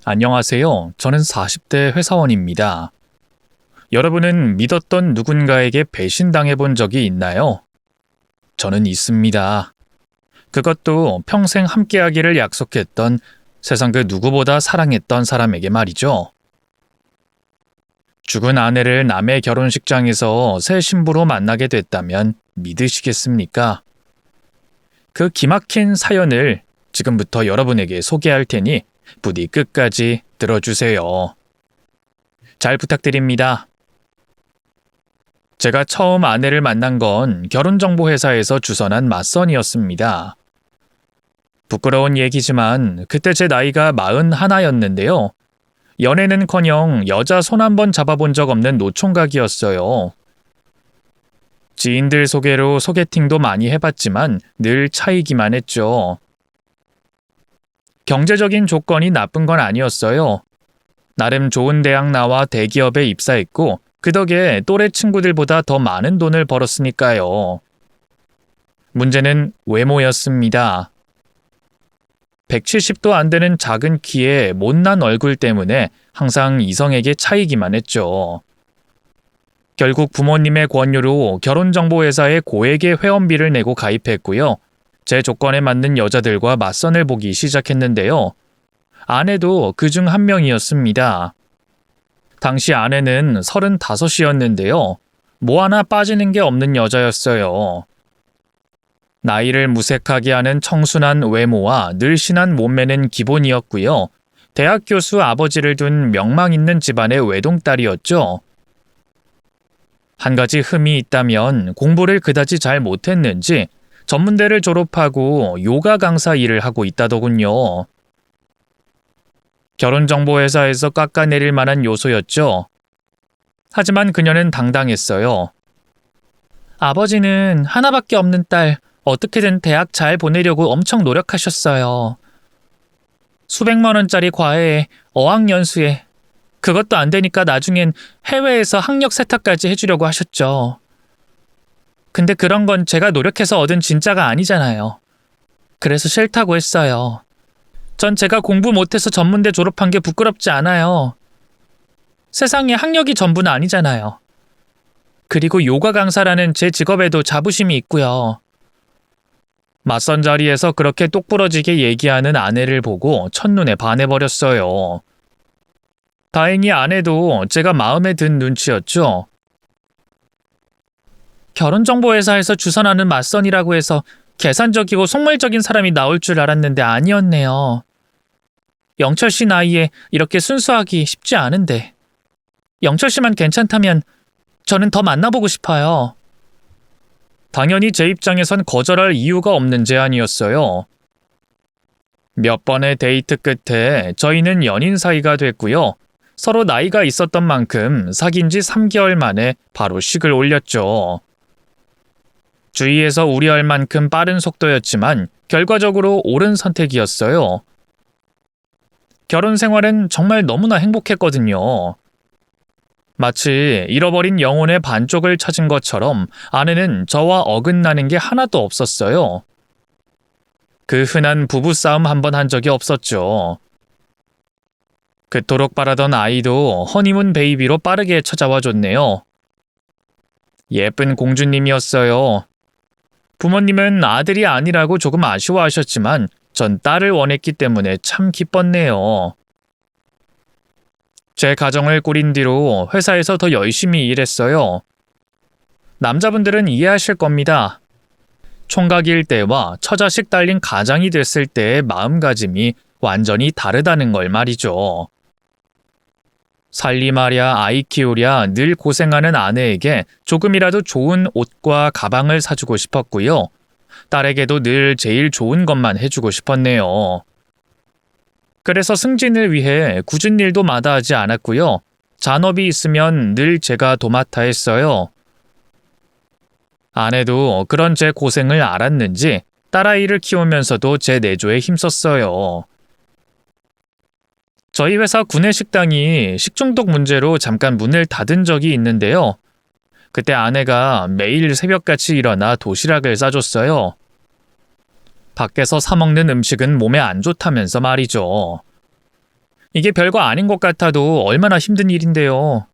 안녕하세요. 저는 40대 회사원입니다. 여러분은 믿었던 누군가에게 배신당해 본 적이 있나요? 저는 있습니다. 그것도 평생 함께하기를 약속했던 세상 그 누구보다 사랑했던 사람에게 말이죠. 죽은 아내를 남의 결혼식장에서 새 신부로 만나게 됐다면 믿으시겠습니까? 그 기막힌 사연을 지금부터 여러분에게 소개할 테니 부디 끝까지 들어주세요. 잘 부탁드립니다. 제가 처음 아내를 만난 건 결혼정보회사에서 주선한 맞선이었습니다. 부끄러운 얘기지만 그때 제 나이가 41였는데요. 연애는커녕 여자 손 한 번 잡아본 적 없는 노총각이었어요. 지인들 소개로 소개팅도 많이 해봤지만 늘 차이기만 했죠. 경제적인 조건이 나쁜 건 아니었어요. 나름 좋은 대학 나와 대기업에 입사했고 그 덕에 또래 친구들보다 더 많은 돈을 벌었으니까요. 문제는 외모였습니다. 170도 안 되는 작은 키에 못난 얼굴 때문에 항상 이성에게 차이기만 했죠. 결국 부모님의 권유로 결혼정보회사에 고액의 회원비를 내고 가입했고요. 제 조건에 맞는 여자들과 맞선을 보기 시작했는데요. 아내도 그중 한 명이었습니다. 당시 아내는 35이었는데요. 뭐 하나 빠지는 게 없는 여자였어요. 나이를 무색하게 하는 청순한 외모와 늘씬한 몸매는 기본이었고요. 대학 교수 아버지를 둔 명망 있는 집안의 외동딸이었죠. 한 가지 흠이 있다면 공부를 그다지 잘 못했는지 전문대를 졸업하고 요가 강사 일을 하고 있다더군요. 결혼정보회사에서 깎아내릴 만한 요소였죠. 하지만 그녀는 당당했어요. 아버지는 하나밖에 없는 딸, 어떻게든 대학 잘 보내려고 엄청 노력하셨어요. 수백만 원짜리 과외에 어학연수에 그것도 안 되니까 나중엔 해외에서 학력 세탁까지 해주려고 하셨죠. 근데 그런 건 제가 노력해서 얻은 진짜가 아니잖아요. 그래서 싫다고 했어요. 전 제가 공부 못해서 전문대 졸업한 게 부끄럽지 않아요. 세상에 학력이 전부는 아니잖아요. 그리고 요가 강사라는 제 직업에도 자부심이 있고요. 맞선 자리에서 그렇게 똑부러지게 얘기하는 아내를 보고 첫눈에 반해버렸어요. 다행히 아내도 제가 마음에 든 눈치였죠. 결혼정보회사에서 주선하는 맞선이라고 해서 계산적이고 속물적인 사람이 나올 줄 알았는데 아니었네요. 영철 씨 나이에 이렇게 순수하기 쉽지 않은데. 영철 씨만 괜찮다면 저는 더 만나보고 싶어요. 당연히 제 입장에선 거절할 이유가 없는 제안이었어요. 몇 번의 데이트 끝에 저희는 연인 사이가 됐고요. 서로 나이가 있었던 만큼 사귄 지 3개월 만에 바로 식을 올렸죠. 주위에서 우려할 만큼 빠른 속도였지만 결과적으로 옳은 선택이었어요. 결혼 생활은 정말 너무나 행복했거든요. 마치 잃어버린 영혼의 반쪽을 찾은 것처럼 아내는 저와 어긋나는 게 하나도 없었어요. 그 흔한 부부싸움 한 번 한 적이 없었죠. 그토록 바라던 아이도 허니문 베이비로 빠르게 찾아와 줬네요. 예쁜 공주님이었어요. 부모님은 아들이 아니라고 조금 아쉬워하셨지만 전 딸을 원했기 때문에 참 기뻤네요. 제 가정을 꾸린 뒤로 회사에서 더 열심히 일했어요. 남자분들은 이해하실 겁니다. 총각일 때와 처자식 딸린 가장이 됐을 때의 마음가짐이 완전히 다르다는 걸 말이죠. 살림하랴 아이 키우랴 늘 고생하는 아내에게 조금이라도 좋은 옷과 가방을 사주고 싶었고요. 딸에게도 늘 제일 좋은 것만 해주고 싶었네요. 그래서 승진을 위해 굳은 일도 마다하지 않았고요. 잔업이 있으면 늘 제가 도맡아 했어요. 아내도 그런 제 고생을 알았는지 딸아이를 키우면서도 제 내조에 힘썼어요. 저희 회사 구내식당이 식중독 문제로 잠깐 문을 닫은 적이 있는데요. 그때 아내가 매일 새벽같이 일어나 도시락을 싸줬어요. 밖에서 사 먹는 음식은 몸에 안 좋다면서 말이죠. 이게 별거 아닌 것 같아도 얼마나 힘든 일인데요.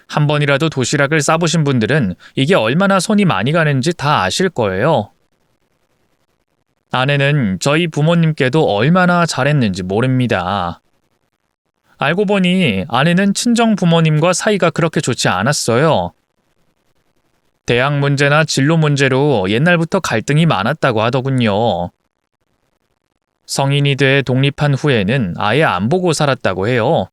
한 번이라도 도시락을 싸보신 분들은 이게 얼마나 손이 많이 가는지 다 아실 거예요. 아내는 저희 부모님께도 얼마나 잘했는지 모릅니다. 알고 보니 아내는 친정 부모님과 사이가 그렇게 좋지 않았어요. 대학 문제나 진로 문제로 옛날부터 갈등이 많았다고 하더군요. 성인이 돼 독립한 후에는 아예 안 보고 살았다고 해요.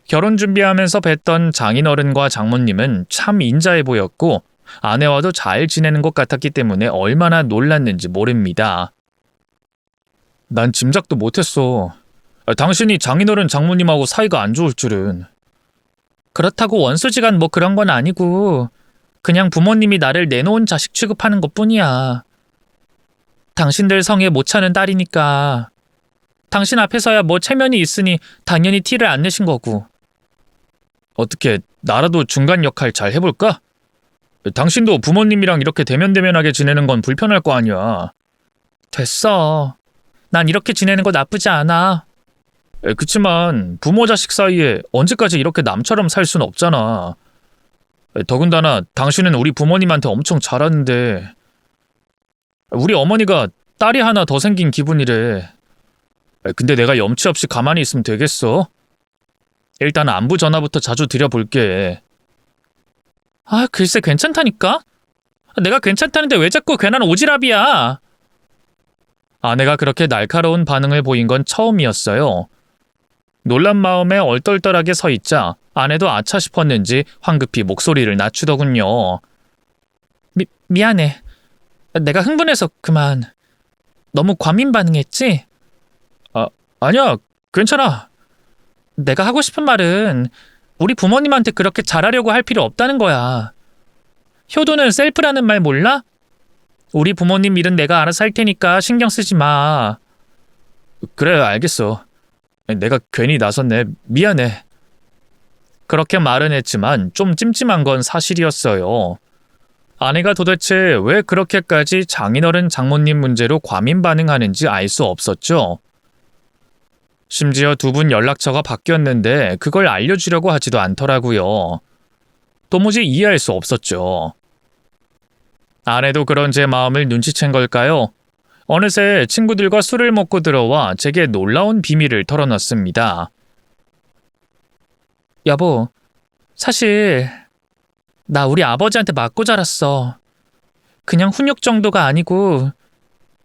결혼 준비하면서 뵀던 장인어른과 장모님은 참 인자해 보였고 아내와도 잘 지내는 것 같았기 때문에 얼마나 놀랐는지 모릅니다. 난 짐작도 못했어. 당신이 장인어른 장모님하고 사이가 안 좋을 줄은. 그렇다고 원수지간 뭐 그런 건 아니고 그냥 부모님이 나를 내놓은 자식 취급하는 것뿐이야. 당신들 성에 못 차는 딸이니까 당신 앞에서야 뭐 체면이 있으니 당연히 티를 안 내신 거고. 어떻게 나라도 중간 역할 잘 해볼까? 당신도 부모님이랑 이렇게 대면대면하게 지내는 건 불편할 거 아니야. 됐어. 난 이렇게 지내는 거 나쁘지 않아. 그치만 부모 자식 사이에 언제까지 이렇게 남처럼 살 순 없잖아. 더군다나 당신은 우리 부모님한테 엄청 잘하는데 우리 어머니가 딸이 하나 더 생긴 기분이래. 근데 내가 염치 없이 가만히 있으면 되겠어? 일단 안부 전화부터 자주 드려볼게. 아, 글쎄 괜찮다니까? 내가 괜찮다는데 왜 자꾸 괜한 오지랖이야? 아내가 그렇게 날카로운 반응을 보인 건 처음이었어요. 놀란 마음에 얼떨떨하게 서 있자 아내도 아차 싶었는지 황급히 목소리를 낮추더군요. 미안해. 내가 흥분해서 그만. 너무 과민 반응했지? 아니야. 괜찮아. 내가 하고 싶은 말은 우리 부모님한테 그렇게 잘하려고 할 필요 없다는 거야. 효도는 셀프라는 말 몰라? 우리 부모님 일은 내가 알아서 할 테니까 신경 쓰지 마. 그래, 알겠어. 내가 괜히 나섰네. 미안해. 그렇게 말은 했지만 좀 찜찜한 건 사실이었어요. 아내가 도대체 왜 그렇게까지 장인어른 장모님 문제로 과민 반응하는지 알 수 없었죠. 심지어 두 분 연락처가 바뀌었는데 그걸 알려주려고 하지도 않더라고요. 도무지 이해할 수 없었죠. 아내도 그런 제 마음을 눈치챈 걸까요? 어느새 친구들과 술을 먹고 들어와 제게 놀라운 비밀을 털어놨습니다. 여보, 사실 나 우리 아버지한테 맞고 자랐어. 그냥 훈육 정도가 아니고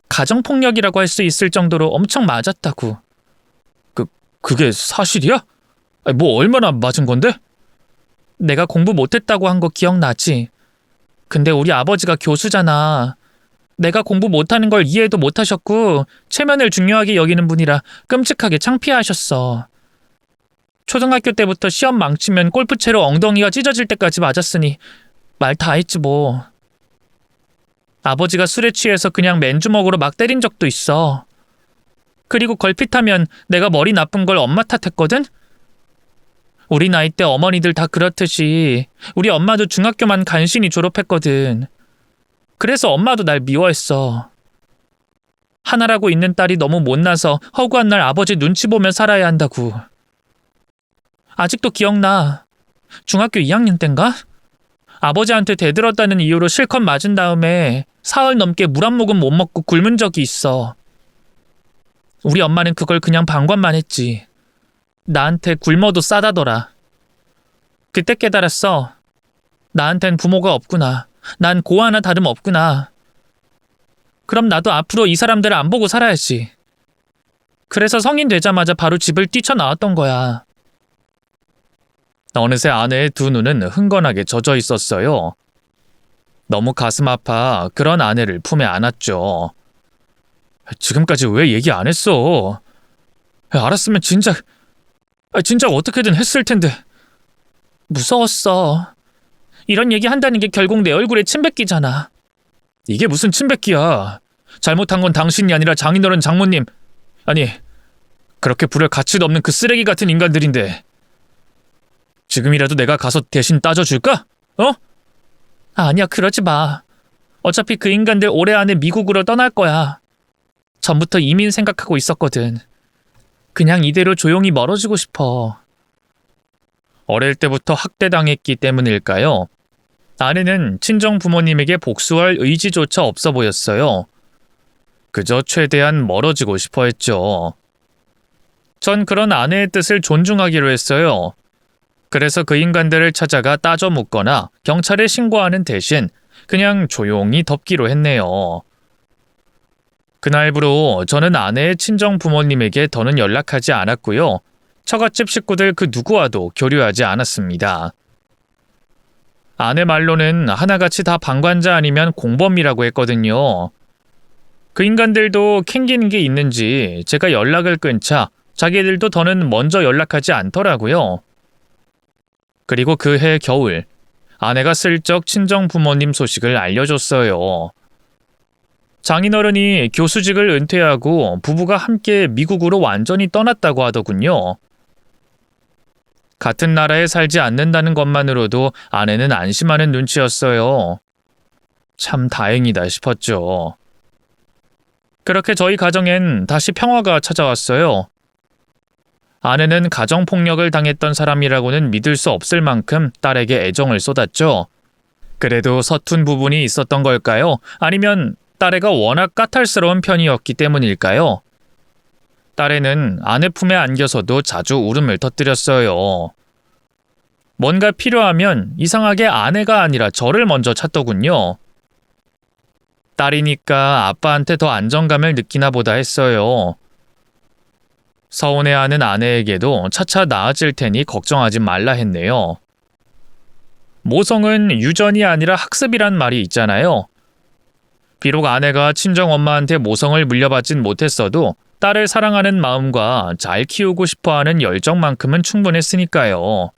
가정폭력이라고 할 수 있을 정도로 엄청 맞았다고. 그게 사실이야? 뭐 얼마나 맞은 건데? 내가 공부 못했다고 한 거 기억나지? 근데 우리 아버지가 교수잖아. 내가 공부 못하는 걸 이해도 못하셨고 체면을 중요하게 여기는 분이라 끔찍하게 창피하셨어. 초등학교 때부터 시험 망치면 골프채로 엉덩이가 찢어질 때까지 맞았으니 말 다 했지 뭐. 아버지가 술에 취해서 그냥 맨주먹으로 막 때린 적도 있어. 그리고 걸핏하면 내가 머리 나쁜 걸 엄마 탓했거든? 우리 나이 때 어머니들 다 그렇듯이 우리 엄마도 중학교만 간신히 졸업했거든. 그래서 엄마도 날 미워했어. 하나라고 있는 딸이 너무 못나서 허구한 날 아버지 눈치 보며 살아야 한다고. 아직도 기억나. 중학교 2학년 땐가? 아버지한테 대들었다는 이유로 실컷 맞은 다음에 사흘 넘게 물 한 모금 못 먹고 굶은 적이 있어. 우리 엄마는 그걸 그냥 방관만 했지. 나한테 굶어도 싸다더라. 그때 깨달았어. 나한텐 부모가 없구나. 난 고 하나 다름없구나. 그럼 나도 앞으로 이 사람들을 안 보고 살아야지. 그래서 성인 되자마자 바로 집을 뛰쳐나왔던 거야. 어느새 아내의 두 눈은 흥건하게 젖어 있었어요. 너무 가슴 아파 그런 아내를 품에 안았죠. 지금까지 왜 얘기 안 했어? 알았으면 진작 어떻게든 했을 텐데. 무서웠어. 이런 얘기 한다는 게 결국 내 얼굴에 침 뱉기잖아. 이게 무슨 침 뱉기야. 잘못한 건 당신이 아니라 장인어른 장모님. 아니, 그렇게 부를 가치도 없는 그 쓰레기 같은 인간들인데. 지금이라도 내가 가서 대신 따져줄까? 어? 아니야, 그러지 마. 어차피 그 인간들 올해 안에 미국으로 떠날 거야. 전부터 이민 생각하고 있었거든. 그냥 이대로 조용히 멀어지고 싶어. 어릴 때부터 학대당했기 때문일까요? 아내는 친정 부모님에게 복수할 의지조차 없어 보였어요. 그저 최대한 멀어지고 싶어 했죠. 전 그런 아내의 뜻을 존중하기로 했어요. 그래서 그 인간들을 찾아가 따져 묻거나 경찰에 신고하는 대신 그냥 조용히 덮기로 했네요. 그날부로 저는 아내의 친정 부모님에게 더는 연락하지 않았고요. 처갓집 식구들 그 누구와도 교류하지 않았습니다. 아내 말로는 하나같이 다 방관자 아니면 공범이라고 했거든요. 그 인간들도 캥기는 게 있는지 제가 연락을 끊자 자기들도 더는 먼저 연락하지 않더라고요. 그리고 그해 겨울, 아내가 슬쩍 친정 부모님 소식을 알려줬어요. 장인어른이 교수직을 은퇴하고 부부가 함께 미국으로 완전히 떠났다고 하더군요. 같은 나라에 살지 않는다는 것만으로도 아내는 안심하는 눈치였어요. 참 다행이다 싶었죠. 그렇게 저희 가정엔 다시 평화가 찾아왔어요. 아내는 가정폭력을 당했던 사람이라고는 믿을 수 없을 만큼 딸에게 애정을 쏟았죠. 그래도 서툰 부분이 있었던 걸까요? 아니면 딸애가 워낙 까탈스러운 편이었기 때문일까요? 딸애는 아내 품에 안겨서도 자주 울음을 터뜨렸어요. 뭔가 필요하면 이상하게 아내가 아니라 저를 먼저 찾더군요. 딸이니까 아빠한테 더 안정감을 느끼나 보다 했어요. 서운해하는 아내에게도 차차 나아질 테니 걱정하지 말라 했네요. 모성은 유전이 아니라 학습이란 말이 있잖아요. 비록 아내가 친정엄마한테 모성을 물려받진 못했어도 딸을 사랑하는 마음과 잘 키우고 싶어하는 열정만큼은 충분했으니까요.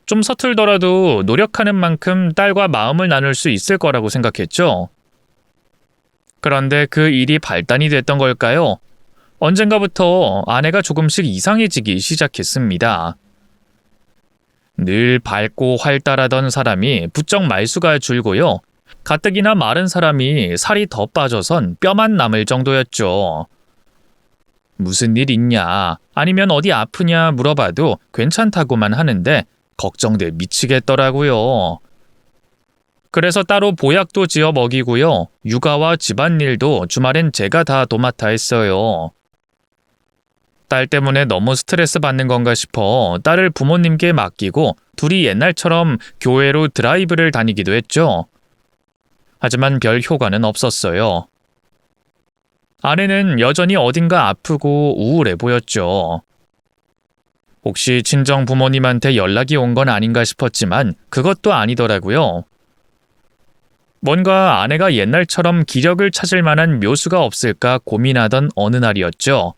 좀 서툴더라도 노력하는 만큼 딸과 마음을 나눌 수 있을 거라고 생각했죠. 그런데 그 일이 발단이 됐던 걸까요? 언젠가부터 아내가 조금씩 이상해지기 시작했습니다. 늘 밝고 활달하던 사람이 부쩍 말수가 줄고요. 가뜩이나 마른 사람이 살이 더 빠져선 뼈만 남을 정도였죠. 무슨 일 있냐, 아니면 어디 아프냐 물어봐도 괜찮다고만 하는데 걱정돼 미치겠더라고요. 그래서 따로 보약도 지어 먹이고요. 육아와 집안일도 주말엔 제가 다 도맡아 했어요. 딸 때문에 너무 스트레스 받는 건가 싶어 딸을 부모님께 맡기고 둘이 옛날처럼 교회로 드라이브를 다니기도 했죠. 하지만 별 효과는 없었어요. 아내는 여전히 어딘가 아프고 우울해 보였죠. 혹시 친정 부모님한테 연락이 온 건 아닌가 싶었지만 그것도 아니더라고요. 뭔가 아내가 옛날처럼 기력을 찾을 만한 묘수가 없을까 고민하던 어느 날이었죠.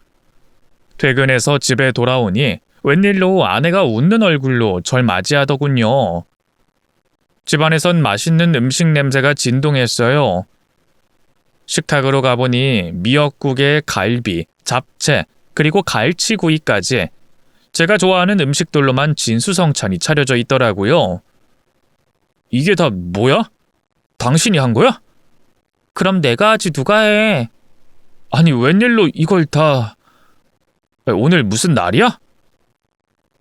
퇴근해서 집에 돌아오니 웬일로 아내가 웃는 얼굴로 절 맞이하더군요. 집안에선 맛있는 음식 냄새가 진동했어요. 식탁으로 가보니 미역국에 갈비, 잡채, 그리고 갈치구이까지 제가 좋아하는 음식들로만 진수성찬이 차려져 있더라고요. 이게 다 뭐야? 당신이 한 거야? 그럼 내가 하지 누가 해? 아니 웬일로 이걸 다... 오늘 무슨 날이야?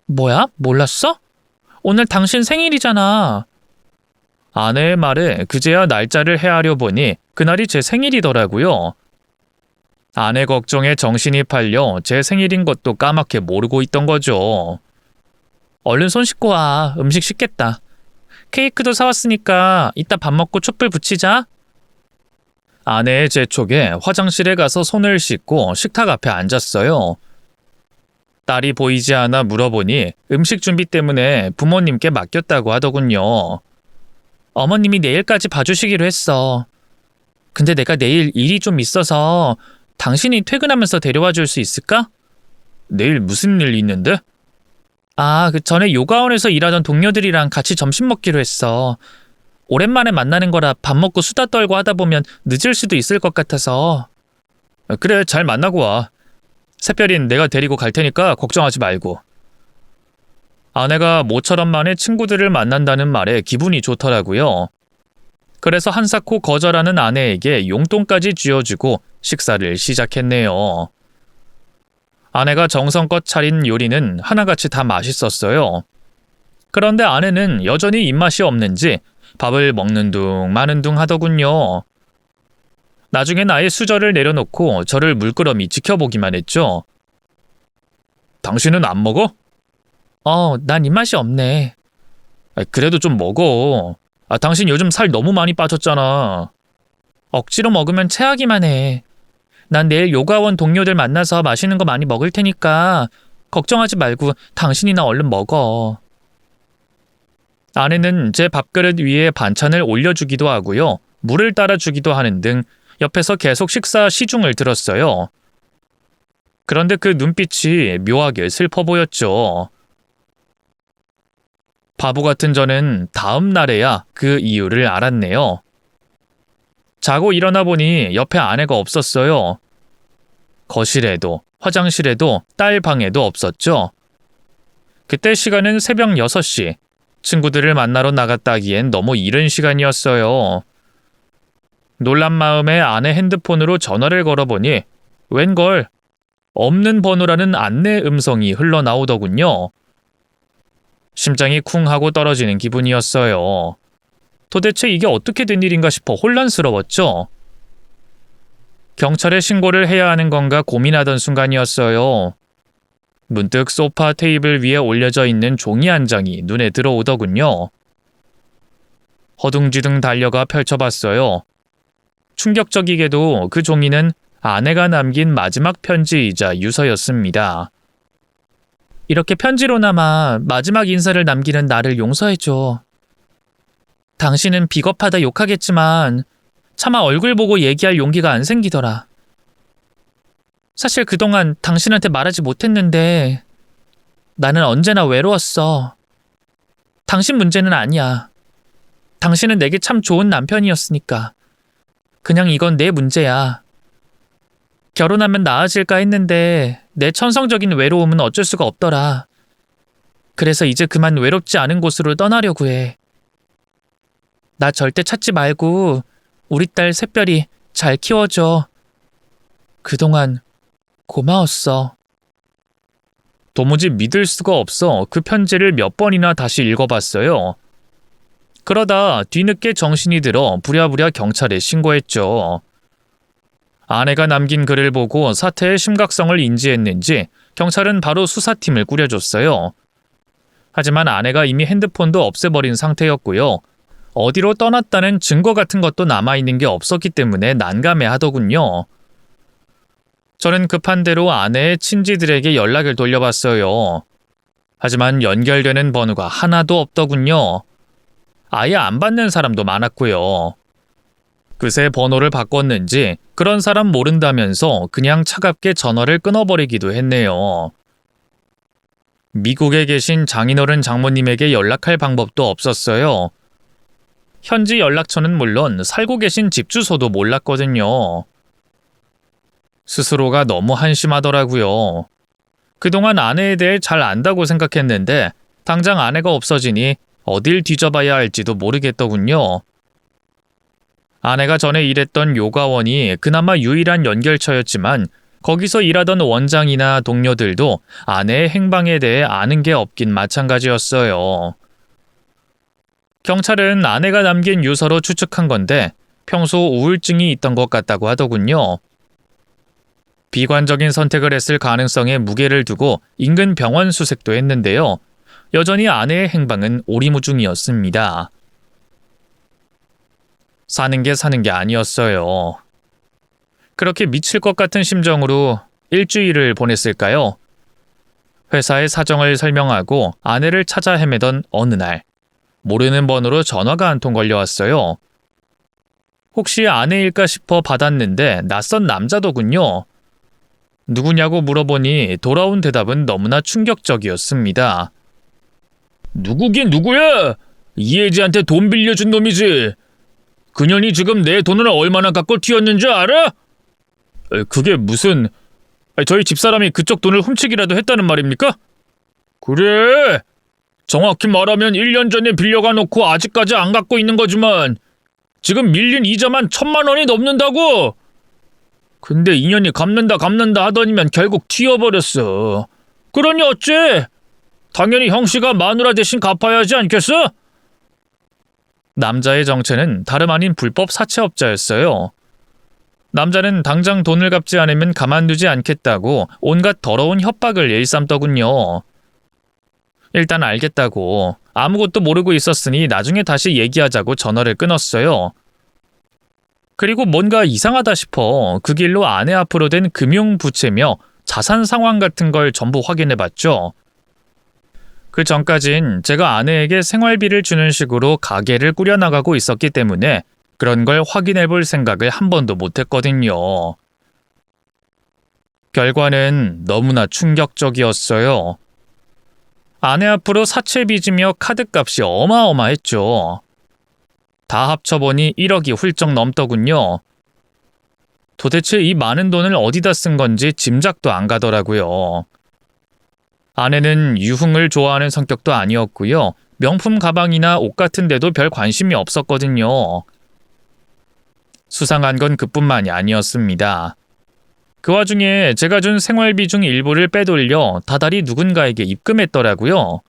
뭐야? 몰랐어? 오늘 당신 생일이잖아. 아내의 말에 그제야 날짜를 헤아려 보니 그날이 제 생일이더라고요. 아내 걱정에 정신이 팔려 제 생일인 것도 까맣게 모르고 있던 거죠. 얼른 손 씻고 와. 음식 식겠다. 케이크도 사왔으니까 이따 밥 먹고 촛불 붙이자. 아내의 재촉에 화장실에 가서 손을 씻고 식탁 앞에 앉았어요. 딸이 보이지 않아 물어보니 음식 준비 때문에 부모님께 맡겼다고 하더군요. 어머님이 내일까지 봐주시기로 했어. 근데 내가 내일 일이 좀 있어서 당신이 퇴근하면서 데려와 줄 수 있을까? 내일 무슨 일 있는데? 그 전에 요가원에서 일하던 동료들이랑 같이 점심 먹기로 했어. 오랜만에 만나는 거라 밥 먹고 수다 떨고 하다 보면 늦을 수도 있을 것 같아서. 그래, 잘 만나고 와. 새별인 내가 데리고 갈 테니까 걱정하지 말고. 아내가 모처럼 만에 친구들을 만난다는 말에 기분이 좋더라고요. 그래서 한사코 거절하는 아내에게 용돈까지 쥐어주고 식사를 시작했네요. 아내가 정성껏 차린 요리는 하나같이 다 맛있었어요. 그런데 아내는 여전히 입맛이 없는지 밥을 먹는 둥 마는 둥 하더군요. 나중엔 아예 수저를 내려놓고 저를 물끄러미 지켜보기만 했죠. 당신은 안 먹어? 난 입맛이 없네. 그래도 좀 먹어. 당신 요즘 살 너무 많이 빠졌잖아. 억지로 먹으면 체하기만 해. 난 내일 요가원 동료들 만나서 맛있는 거 많이 먹을 테니까 걱정하지 말고 당신이나 얼른 먹어. 아내는 제 밥그릇 위에 반찬을 올려주기도 하고요. 물을 따라주기도 하는 등 옆에서 계속 식사 시중을 들었어요. 그런데 그 눈빛이 묘하게 슬퍼 보였죠. 바보 같은 저는 다음 날에야 그 이유를 알았네요. 자고 일어나 보니 옆에 아내가 없었어요. 거실에도 화장실에도 딸 방에도 없었죠. 그때 시간은 새벽 6시. 친구들을 만나러 나갔다기엔 너무 이른 시간이었어요. 놀란 마음에 아내 핸드폰으로 전화를 걸어보니 웬걸 없는 번호라는 안내 음성이 흘러나오더군요. 심장이 쿵 하고 떨어지는 기분이었어요. 도대체 이게 어떻게 된 일인가 싶어 혼란스러웠죠. 경찰에 신고를 해야 하는 건가 고민하던 순간이었어요. 문득 소파 테이블 위에 올려져 있는 종이 한 장이 눈에 들어오더군요. 허둥지둥 달려가 펼쳐봤어요. 충격적이게도 그 종이는 아내가 남긴 마지막 편지이자 유서였습니다. 이렇게 편지로나마 마지막 인사를 남기는 나를 용서해줘. 당신은 비겁하다 욕하겠지만 차마 얼굴 보고 얘기할 용기가 안 생기더라. 사실 그동안 당신한테 말하지 못했는데 나는 언제나 외로웠어. 당신 문제는 아니야. 당신은 내게 참 좋은 남편이었으니까. 그냥 이건 내 문제야. 결혼하면 나아질까 했는데 내 천성적인 외로움은 어쩔 수가 없더라. 그래서 이제 그만 외롭지 않은 곳으로 떠나려고 해. 나 절대 찾지 말고 우리 딸 샛별이 잘 키워줘. 그동안 고마웠어. 도무지 믿을 수가 없어 그 편지를 몇 번이나 다시 읽어봤어요. 그러다 뒤늦게 정신이 들어 부랴부랴 경찰에 신고했죠. 아내가 남긴 글을 보고 사태의 심각성을 인지했는지 경찰은 바로 수사팀을 꾸려줬어요. 하지만 아내가 이미 핸드폰도 없애버린 상태였고요. 어디로 떠났다는 증거 같은 것도 남아있는 게 없었기 때문에 난감해하더군요. 저는 급한 대로 아내의 친지들에게 연락을 돌려봤어요. 하지만 연결되는 번호가 하나도 없더군요. 아예 안 받는 사람도 많았고요. 그새 번호를 바꿨는지 그런 사람 모른다면서 그냥 차갑게 전화를 끊어버리기도 했네요. 미국에 계신 장인어른 장모님에게 연락할 방법도 없었어요. 현지 연락처는 물론 살고 계신 집 주소도 몰랐거든요. 스스로가 너무 한심하더라고요. 그동안 아내에 대해 잘 안다고 생각했는데 당장 아내가 없어지니 어딜 뒤져봐야 할지도 모르겠더군요. 아내가 전에 일했던 요가원이 그나마 유일한 연결처였지만 거기서 일하던 원장이나 동료들도 아내의 행방에 대해 아는 게 없긴 마찬가지였어요. 경찰은 아내가 남긴 유서로 추측한 건데 평소 우울증이 있던 것 같다고 하더군요. 비관적인 선택을 했을 가능성에 무게를 두고 인근 병원 수색도 했는데요. 여전히 아내의 행방은 오리무중이었습니다. 사는 게 아니었어요. 그렇게 미칠 것 같은 심정으로 일주일을 보냈을까요? 회사의 사정을 설명하고 아내를 찾아 헤매던 어느 날 모르는 번호로 전화가 한 통 걸려왔어요. 혹시 아내일까 싶어 받았는데 낯선 남자더군요. 누구냐고 물어보니 돌아온 대답은 너무나 충격적이었습니다. 누구긴 누구야? 이혜지한테 돈 빌려준 놈이지. 그년이 지금 내 돈을 얼마나 갖고 튀었는 줄 알아? 그게 무슨... 저희 집사람이 그쪽 돈을 훔치기라도 했다는 말입니까? 그래. 정확히 말하면 1년 전에 빌려가 놓고 아직까지 안 갖고 있는 거지만 지금 밀린 이자만 1,000만 원이 넘는다고! 근데 인연이 갚는다 하더니만 결국 튀어버렸어. 그러니 어째? 당연히 형씨가 마누라 대신 갚아야 하지 않겠어? 남자의 정체는 다름 아닌 불법 사채업자였어요. 남자는 당장 돈을 갚지 않으면 가만두지 않겠다고 온갖 더러운 협박을 일삼더군요. 일단 알겠다고 아무것도 모르고 있었으니 나중에 다시 얘기하자고 전화를 끊었어요. 그리고 뭔가 이상하다 싶어 그 길로 아내 앞으로 된 금융부채며 자산 상황 같은 걸 전부 확인해봤죠. 그 전까진 제가 아내에게 생활비를 주는 식으로 가게를 꾸려나가고 있었기 때문에 그런 걸 확인해볼 생각을 한 번도 못했거든요. 결과는 너무나 충격적이었어요. 아내 앞으로 사채 빚이며 카드값이 어마어마했죠. 다 합쳐보니 1억이 훌쩍 넘더군요. 도대체 이 많은 돈을 어디다 쓴 건지 짐작도 안 가더라고요. 아내는 유흥을 좋아하는 성격도 아니었고요. 명품 가방이나 옷 같은 데도 별 관심이 없었거든요. 수상한 건 그뿐만이 아니었습니다. 그 와중에 제가 준 생활비 중 일부를 빼돌려 다달이 누군가에게 입금했더라고요.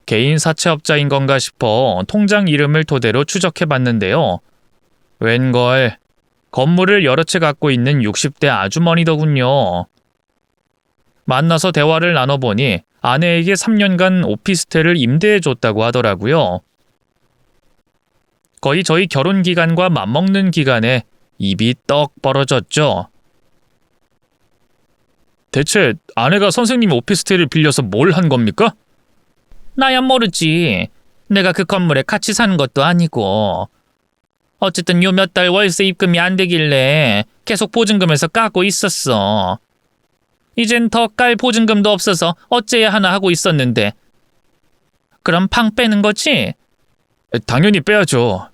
개인 사채업자인 건가 싶어 통장 이름을 토대로 추적해봤는데요. 웬걸 건물을 여러 채 갖고 있는 60대 아주머니더군요. 만나서 대화를 나눠보니 아내에게 3년간 오피스텔을 임대해줬다고 하더라고요. 거의 저희 결혼 기간과 맞먹는 기간에 입이 떡 벌어졌죠. 대체 아내가 선생님 오피스텔을 빌려서 뭘 한 겁니까? 나야 모르지. 내가 그 건물에 같이 사는 것도 아니고. 어쨌든 요 몇 달 월세 입금이 안 되길래 계속 보증금에서 까고 있었어. 이젠 더 깔 보증금도 없어서 어째야 하나 하고 있었는데. 그럼 방 빼는 거지? 당연히 빼야죠.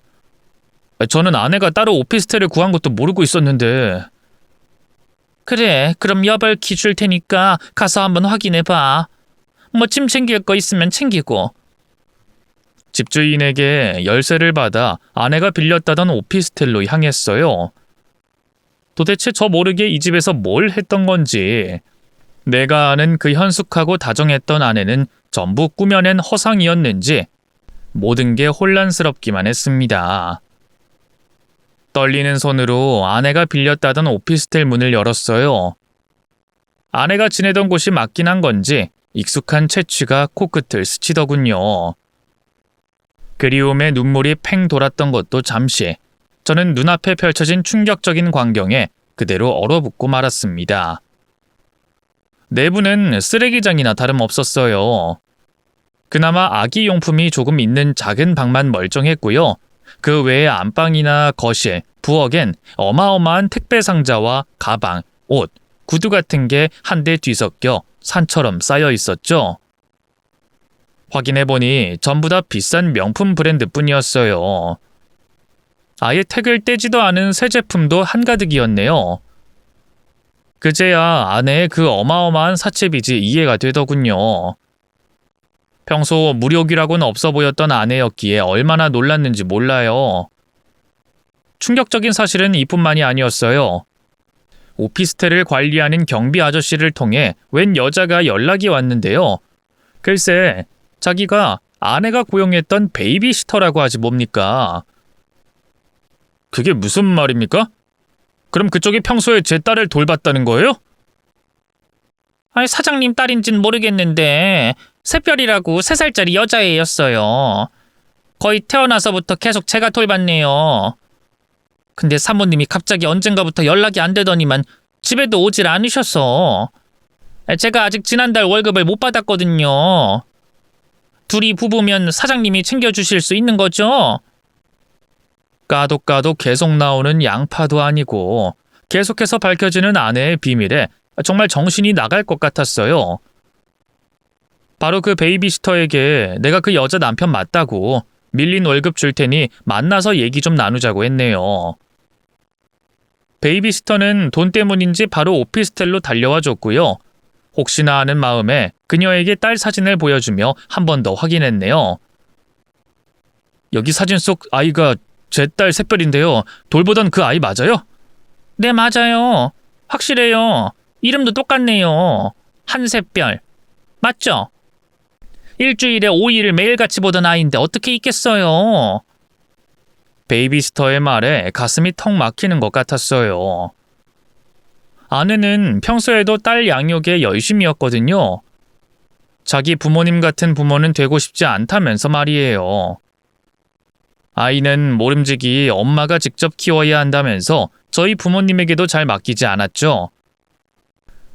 저는 아내가 따로 오피스텔을 구한 것도 모르고 있었는데. 그래, 그럼 여벌키 줄 테니까 가서 한번 확인해봐. 뭐 짐 챙길 거 있으면 챙기고. 집주인에게 열쇠를 받아 아내가 빌렸다던 오피스텔로 향했어요. 도대체 저 모르게 이 집에서 뭘 했던 건지. 내가 아는 그 현숙하고 다정했던 아내는 전부 꾸며낸 허상이었는지 모든 게 혼란스럽기만 했습니다. 떨리는 손으로 아내가 빌렸다던 오피스텔 문을 열었어요. 아내가 지내던 곳이 맞긴 한 건지 익숙한 채취가 코끝을 스치더군요. 그리움에 눈물이 팽 돌았던 것도 잠시, 저는 눈앞에 펼쳐진 충격적인 광경에 그대로 얼어붙고 말았습니다. 내부는 쓰레기장이나 다름없었어요. 그나마 아기 용품이 조금 있는 작은 방만 멀쩡했고요. 그 외에 안방이나 거실, 부엌엔 어마어마한 택배 상자와 가방, 옷, 구두 같은 게 한데 뒤섞여 산처럼 쌓여 있었죠. 확인해보니 전부 다 비싼 명품 브랜드뿐이었어요. 아예 택을 떼지도 않은 새 제품도 한가득이었네요. 그제야 아내의 그 어마어마한 사채빚이 이해가 되더군요. 평소 무력이라고는 없어 보였던 아내였기에 얼마나 놀랐는지 몰라요. 충격적인 사실은 이뿐만이 아니었어요. 오피스텔을 관리하는 경비 아저씨를 통해 웬 여자가 연락이 왔는데요. 글쎄, 자기가 아내가 고용했던 베이비시터라고 하지 뭡니까? 그게 무슨 말입니까? 그럼 그쪽이 평소에 제 딸을 돌봤다는 거예요? 아니, 사장님 딸인진 모르겠는데 새별이라고 3살짜리 여자애였어요. 거의 태어나서부터 계속 제가 돌봤네요. 근데 사모님이 갑자기 언젠가부터 연락이 안 되더니만 집에도 오질 않으셔서 제가 아직 지난달 월급을 못 받았거든요. 둘이 부부면 사장님이 챙겨주실 수 있는 거죠? 까도 까도 계속 나오는 양파도 아니고 계속해서 밝혀지는 아내의 비밀에 정말 정신이 나갈 것 같았어요. 바로 그 베이비시터에게 내가 그 여자 남편 맞다고 밀린 월급 줄 테니 만나서 얘기 좀 나누자고 했네요. 베이비시터는 돈 때문인지 바로 오피스텔로 달려와 줬고요. 혹시나 하는 마음에 그녀에게 딸 사진을 보여주며 한 번 더 확인했네요. 여기 사진 속 아이가 제 딸 새별인데요. 돌보던 그 아이 맞아요? 네, 맞아요. 확실해요. 이름도 똑같네요. 한샛별. 맞죠? 일주일에 5일을 매일같이 보던 아이인데 어떻게 있겠어요? 베이비시터의 말에 가슴이 턱 막히는 것 같았어요. 아내는 평소에도 딸 양육에 열심이었거든요. 자기 부모님 같은 부모는 되고 싶지 않다면서 말이에요. 아이는 모름지기 엄마가 직접 키워야 한다면서 저희 부모님에게도 잘 맡기지 않았죠.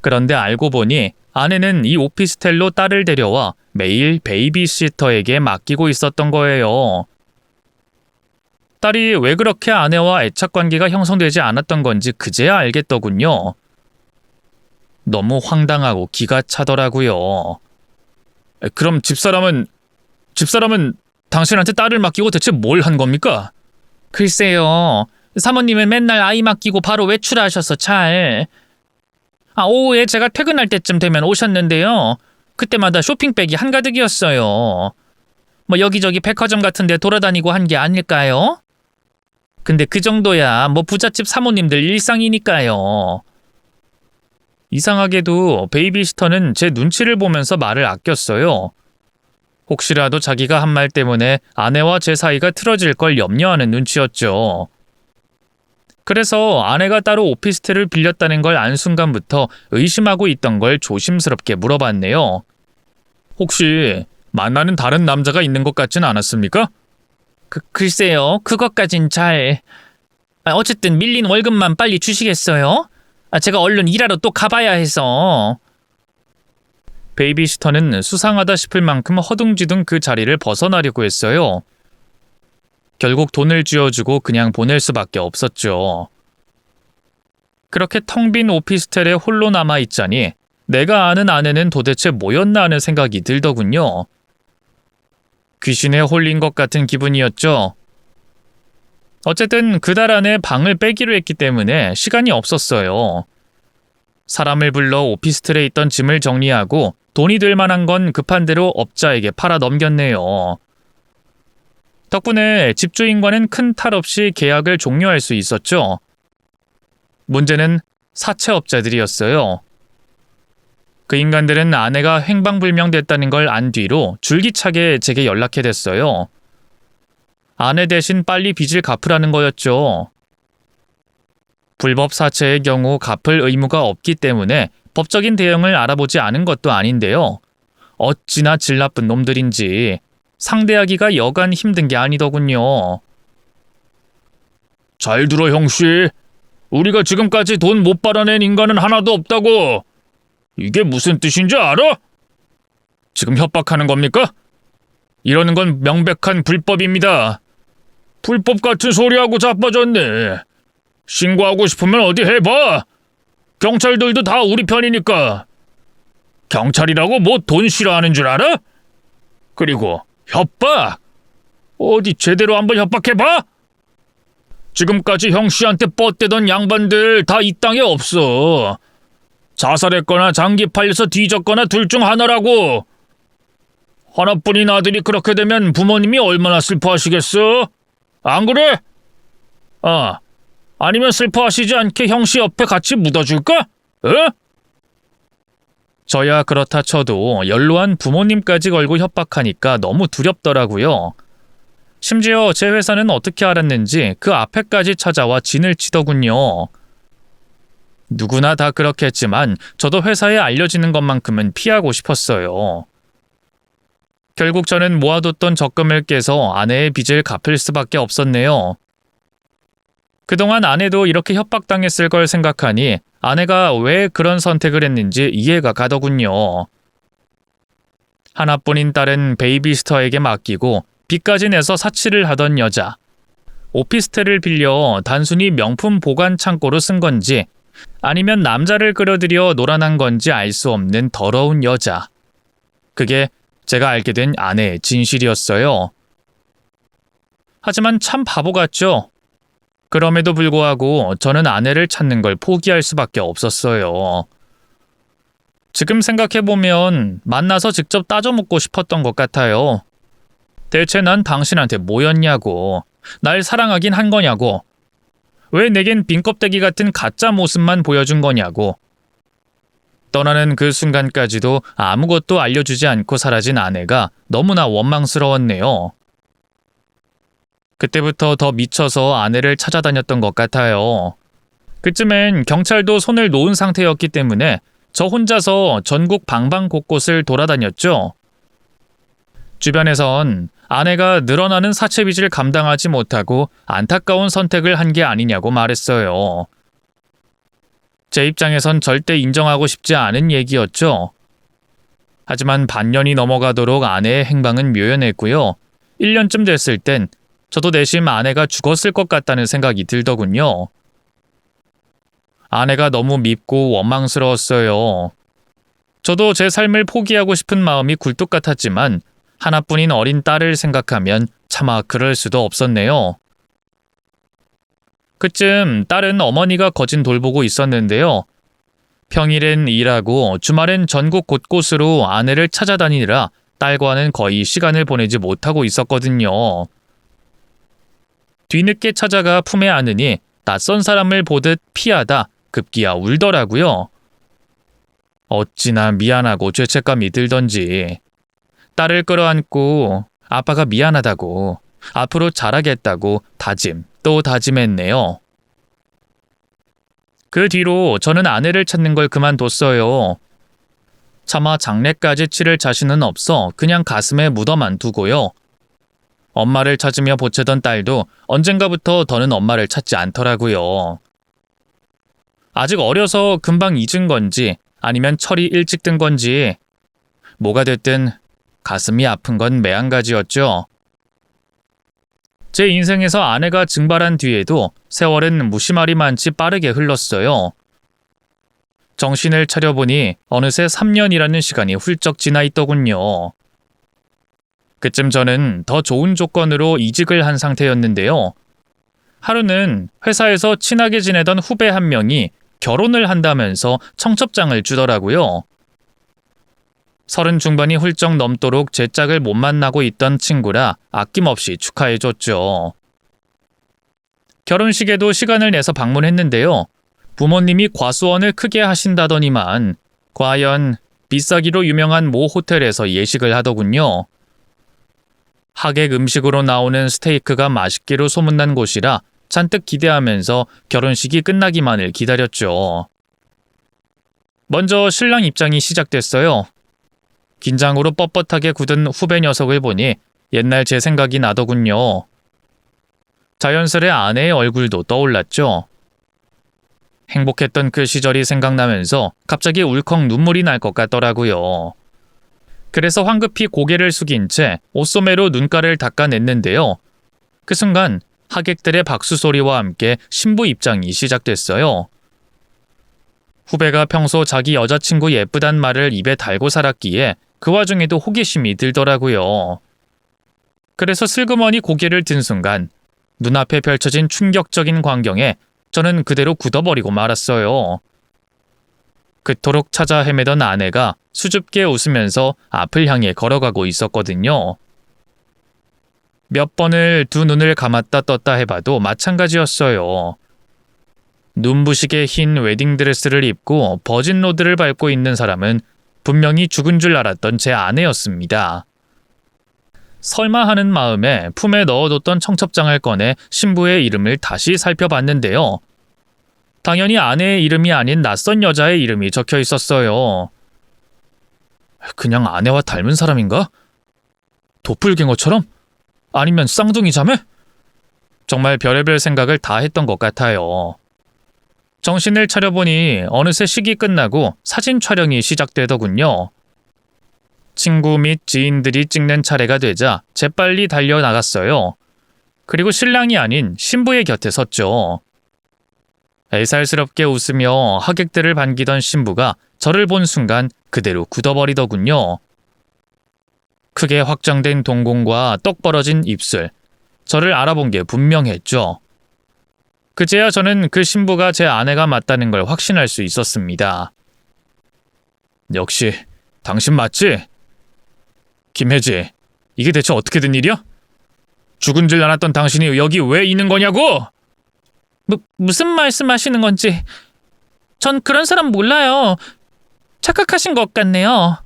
그런데 알고 보니 아내는 이 오피스텔로 딸을 데려와 매일 베이비시터에게 맡기고 있었던 거예요. 딸이 왜 그렇게 아내와 애착관계가 형성되지 않았던 건지 그제야 알겠더군요. 너무 황당하고 기가 차더라고요. 그럼 집사람은 당신한테 딸을 맡기고 대체 뭘 한 겁니까? 글쎄요. 사모님은 맨날 아이 맡기고 바로 외출하셔서 잘. 오후에 제가 퇴근할 때쯤 되면 오셨는데요. 그때마다 쇼핑백이 한가득이었어요. 뭐 여기저기 백화점 같은 데 돌아다니고 한 게 아닐까요? 근데 그 정도야 뭐 부잣집 사모님들 일상이니까요. 이상하게도 베이비시터는 제 눈치를 보면서 말을 아꼈어요. 혹시라도 자기가 한 말 때문에 아내와 제 사이가 틀어질 걸 염려하는 눈치였죠. 그래서 아내가 따로 오피스텔을 빌렸다는 걸 안 순간부터 의심하고 있던 걸 조심스럽게 물어봤네요. 혹시 만나는 다른 남자가 있는 것 같진 않았습니까? 글쎄요. 그것까진 잘. 어쨌든 밀린 월급만 빨리 주시겠어요? 제가 얼른 일하러 또 가봐야 해서. 베이비시터는 수상하다 싶을 만큼 허둥지둥 그 자리를 벗어나려고 했어요. 결국 돈을 쥐어주고 그냥 보낼 수밖에 없었죠. 그렇게 텅 빈 오피스텔에 홀로 남아있자니 내가 아는 아내는 도대체 뭐였나 하는 생각이 들더군요. 귀신에 홀린 것 같은 기분이었죠. 어쨌든 그달 안에 방을 빼기로 했기 때문에 시간이 없었어요. 사람을 불러 오피스텔에 있던 짐을 정리하고 돈이 될 만한 건 급한 대로 업자에게 팔아 넘겼네요. 덕분에 집주인과는 큰 탈 없이 계약을 종료할 수 있었죠. 문제는 사채업자들이었어요. 그 인간들은 아내가 행방불명됐다는 걸 안 뒤로 줄기차게 제게 연락해댔어요. 아내 대신 빨리 빚을 갚으라는 거였죠. 불법 사채의 경우 갚을 의무가 없기 때문에 법적인 대응을 알아보지 않은 것도 아닌데요. 어찌나 질 나쁜 놈들인지 상대하기가 여간 힘든 게 아니더군요. 잘 들어 형씨. 우리가 지금까지 돈 못 받아낸 인간은 하나도 없다고. 이게 무슨 뜻인지 알아? 지금 협박하는 겁니까? 이러는 건 명백한 불법입니다. 불법 같은 소리하고 자빠졌네. 신고하고 싶으면 어디 해봐. 경찰들도 다 우리 편이니까. 경찰이라고 뭐 돈 싫어하는 줄 알아? 그리고 협박? 어디 제대로 한번 협박해봐? 지금까지 형씨한테 뻗대던 양반들 다 이 땅에 없어. 자살했거나 장기 팔려서 뒤졌거나 둘 중 하나라고. 하나뿐인 아들이 그렇게 되면 부모님이 얼마나 슬퍼하시겠어? 안 그래? 아니면 슬퍼하시지 않게 형씨 옆에 같이 묻어줄까? 어? 저야 그렇다 쳐도 연로한 부모님까지 걸고 협박하니까 너무 두렵더라고요. 심지어 제 회사는 어떻게 알았는지 그 앞에까지 찾아와 진을 치더군요. 누구나 다 그렇겠지만 저도 회사에 알려지는 것만큼은 피하고 싶었어요. 결국 저는 모아뒀던 적금을 깨서 아내의 빚을 갚을 수밖에 없었네요. 그동안 아내도 이렇게 협박당했을 걸 생각하니 아내가 왜 그런 선택을 했는지 이해가 가더군요. 하나뿐인 딸은 베이비시터에게 맡기고 빚까지 내서 사치를 하던 여자. 오피스텔을 빌려 단순히 명품 보관 창고로 쓴 건지 아니면 남자를 끌어들여 놀아난 건지 알 수 없는 더러운 여자. 그게 제가 알게 된 아내의 진실이었어요. 하지만 참 바보 같죠? 그럼에도 불구하고 저는 아내를 찾는 걸 포기할 수밖에 없었어요. 지금 생각해보면 만나서 직접 따져 묻고 싶었던 것 같아요. 대체 난 당신한테 뭐였냐고, 날 사랑하긴 한 거냐고, 왜 내겐 빈껍데기 같은 가짜 모습만 보여준 거냐고. 떠나는 그 순간까지도 아무것도 알려주지 않고 사라진 아내가 너무나 원망스러웠네요. 그때부터 더 미쳐서 아내를 찾아다녔던 것 같아요. 그쯤엔 경찰도 손을 놓은 상태였기 때문에 저 혼자서 전국 방방곳곳을 돌아다녔죠. 주변에선 아내가 늘어나는 사채빚을 감당하지 못하고 안타까운 선택을 한 게 아니냐고 말했어요. 제 입장에선 절대 인정하고 싶지 않은 얘기였죠. 하지만 반년이 넘어가도록 아내의 행방은 묘연했고요. 1년쯤 됐을 땐 저도 내심 아내가 죽었을 것 같다는 생각이 들더군요. 아내가 너무 밉고 원망스러웠어요. 저도 제 삶을 포기하고 싶은 마음이 굴뚝 같았지만 하나뿐인 어린 딸을 생각하면 차마 그럴 수도 없었네요. 그쯤 딸은 어머니가 거진 돌보고 있었는데요. 평일엔 일하고 주말엔 전국 곳곳으로 아내를 찾아다니느라 딸과는 거의 시간을 보내지 못하고 있었거든요. 뒤늦게 찾아가 품에 안으니 낯선 사람을 보듯 피하다 급기야 울더라고요. 어찌나 미안하고 죄책감이 들던지. 딸을 끌어안고 아빠가 미안하다고, 앞으로 잘하겠다고 다짐 또 다짐했네요. 그 뒤로 저는 아내를 찾는 걸 그만뒀어요. 차마 장례까지 치를 자신은 없어 그냥 가슴에 묻어만 두고요. 엄마를 찾으며 보채던 딸도 언젠가부터 더는 엄마를 찾지 않더라고요. 아직 어려서 금방 잊은 건지 아니면 철이 일찍 든 건지 뭐가 됐든 가슴이 아픈 건 매한가지였죠. 제 인생에서 아내가 증발한 뒤에도 세월은 무심하리만치 빠르게 흘렀어요. 정신을 차려보니 어느새 3년이라는 시간이 훌쩍 지나 있더군요. 그쯤 저는 더 좋은 조건으로 이직을 한 상태였는데요. 하루는 회사에서 친하게 지내던 후배 한 명이 결혼을 한다면서 청첩장을 주더라고요. 30 중반이 훌쩍 넘도록 제 짝을 못 만나고 있던 친구라 아낌없이 축하해줬죠. 결혼식에도 시간을 내서 방문했는데요. 부모님이 과수원을 크게 하신다더니만 과연 비싸기로 유명한 모 호텔에서 예식을 하더군요. 하객 음식으로 나오는 스테이크가 맛있기로 소문난 곳이라 잔뜩 기대하면서 결혼식이 끝나기만을 기다렸죠. 먼저 신랑 입장이 시작됐어요. 긴장으로 뻣뻣하게 굳은 후배 녀석을 보니 옛날 제 생각이 나더군요. 자연스레 아내의 얼굴도 떠올랐죠. 행복했던 그 시절이 생각나면서 갑자기 울컥 눈물이 날 것 같더라고요. 그래서 황급히 고개를 숙인 채 옷소매로 눈가를 닦아냈는데요. 그 순간 하객들의 박수 소리와 함께 신부 입장이 시작됐어요. 후배가 평소 자기 여자친구 예쁘단 말을 입에 달고 살았기에 그 와중에도 호기심이 들더라고요. 그래서 슬그머니 고개를 든 순간 눈앞에 펼쳐진 충격적인 광경에 저는 그대로 굳어버리고 말았어요. 그토록 찾아 헤매던 아내가 수줍게 웃으면서 앞을 향해 걸어가고 있었거든요. 몇 번을 두 눈을 감았다 떴다 해봐도 마찬가지였어요. 눈부시게 흰 웨딩드레스를 입고 버진로드를 밟고 있는 사람은 분명히 죽은 줄 알았던 제 아내였습니다. 설마 하는 마음에 품에 넣어뒀던 청첩장을 꺼내 신부의 이름을 다시 살펴봤는데요. 당연히 아내의 이름이 아닌 낯선 여자의 이름이 적혀 있었어요. 그냥 아내와 닮은 사람인가? 도플갱어처럼? 아니면 쌍둥이 자매? 정말 별의별 생각을 다 했던 것 같아요. 정신을 차려보니 어느새 식이 끝나고 사진 촬영이 시작되더군요. 친구 및 지인들이 찍는 차례가 되자 재빨리 달려나갔어요. 그리고 신랑이 아닌 신부의 곁에 섰죠. 애살스럽게 웃으며 하객들을 반기던 신부가 저를 본 순간 그대로 굳어버리더군요. 크게 확장된 동공과 떡 벌어진 입술, 저를 알아본 게 분명했죠. 그제야 저는 그 신부가 제 아내가 맞다는 걸 확신할 수 있었습니다. 역시 당신 맞지? 김혜지, 이게 대체 어떻게 된 일이야? 죽은 줄 알았던 당신이 여기 왜 있는 거냐고? 무슨 말씀하시는 건지. 전 그런 사람 몰라요. 착각하신 것 같네요.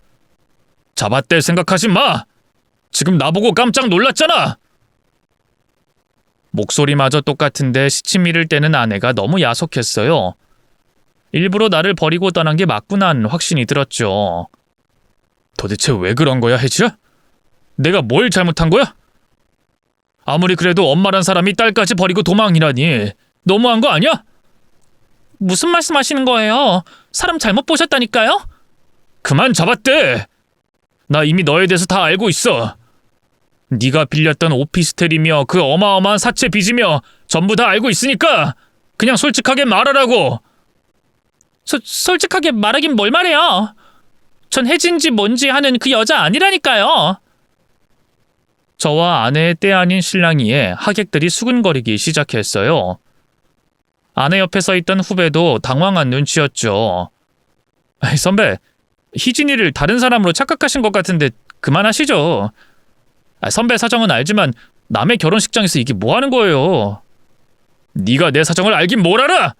잡았대 생각하지 마. 지금 나보고 깜짝 놀랐잖아. 목소리마저 똑같은데 시치미를 떼는 아내가 너무 야속했어요. 일부러 나를 버리고 떠난 게 맞구나는 확신이 들었죠. 도대체 왜 그런 거야, 혜지야? 내가 뭘 잘못한 거야? 아무리 그래도 엄마란 사람이 딸까지 버리고 도망이라니 너무한 거 아니야? 무슨 말씀하시는 거예요? 사람 잘못 보셨다니까요? 그만 잡았대. 나 이미 너에 대해서 다 알고 있어. 네가 빌렸던 오피스텔이며 그 어마어마한 사채 빚이며 전부 다 알고 있으니까 그냥 솔직하게 말하라고. 솔직하게 말하긴 뭘 말해요. 전 혜진지 뭔지 하는 그 여자 아니라니까요. 저와 아내의 때 아닌 실랑이에 하객들이 수근거리기 시작했어요. 아내 옆에 서 있던 후배도 당황한 눈치였죠. 선배, 희진이를 다른 사람으로 착각하신 것 같은데 그만하시죠. 선배 사정은 알지만 남의 결혼식장에서 이게 뭐 하는 거예요? 네가 내 사정을 알긴 뭘 알아?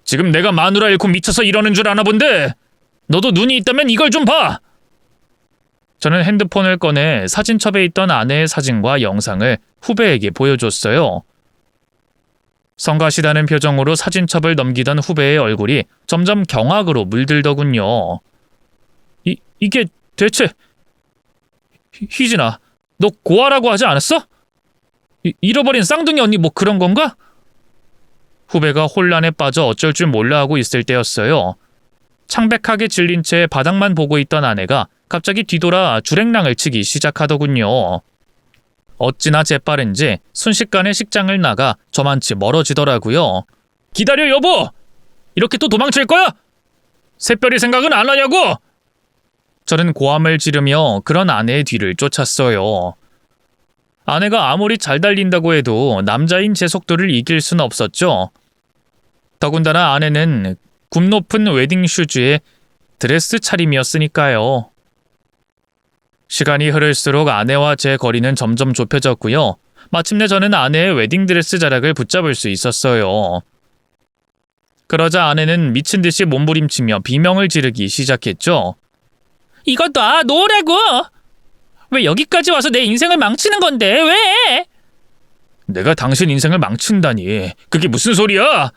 지금 내가 마누라 잃고 미쳐서 이러는 줄 아나 본데 너도 눈이 있다면 이걸 좀 봐. 저는 핸드폰을 꺼내 사진첩에 있던 아내의 사진과 영상을 후배에게 보여줬어요. 성가시다는 표정으로 사진첩을 넘기던 후배의 얼굴이 점점 경악으로 물들더군요. 이게 대체... 희진아, 너 고아라고 하지 않았어? 잃어버린 쌍둥이 언니 뭐 그런 건가? 후배가 혼란에 빠져 어쩔 줄 몰라 하고 있을 때였어요. 창백하게 질린 채 바닥만 보고 있던 아내가 갑자기 뒤돌아 주랭랑을 치기 시작하더군요. 어찌나 재빠른지 순식간에 식장을 나가 저만치 멀어지더라고요. 기다려 여보! 이렇게 또 도망칠 거야? 새별이 생각은 안 하냐고! 저는 고함을 지르며 그런 아내의 뒤를 쫓았어요. 아내가 아무리 잘 달린다고 해도 남자인 제 속도를 이길 순 없었죠. 더군다나 아내는 굽 높은 웨딩 슈즈에 드레스 차림이었으니까요. 시간이 흐를수록 아내와 제 거리는 점점 좁혀졌고요. 마침내 저는 아내의 웨딩드레스 자락을 붙잡을 수 있었어요. 그러자 아내는 미친 듯이 몸부림치며 비명을 지르기 시작했죠. 이거 놔, 놓으라고! 왜 여기까지 와서 내 인생을 망치는 건데, 왜? 내가 당신 인생을 망친다니, 그게 무슨 소리야?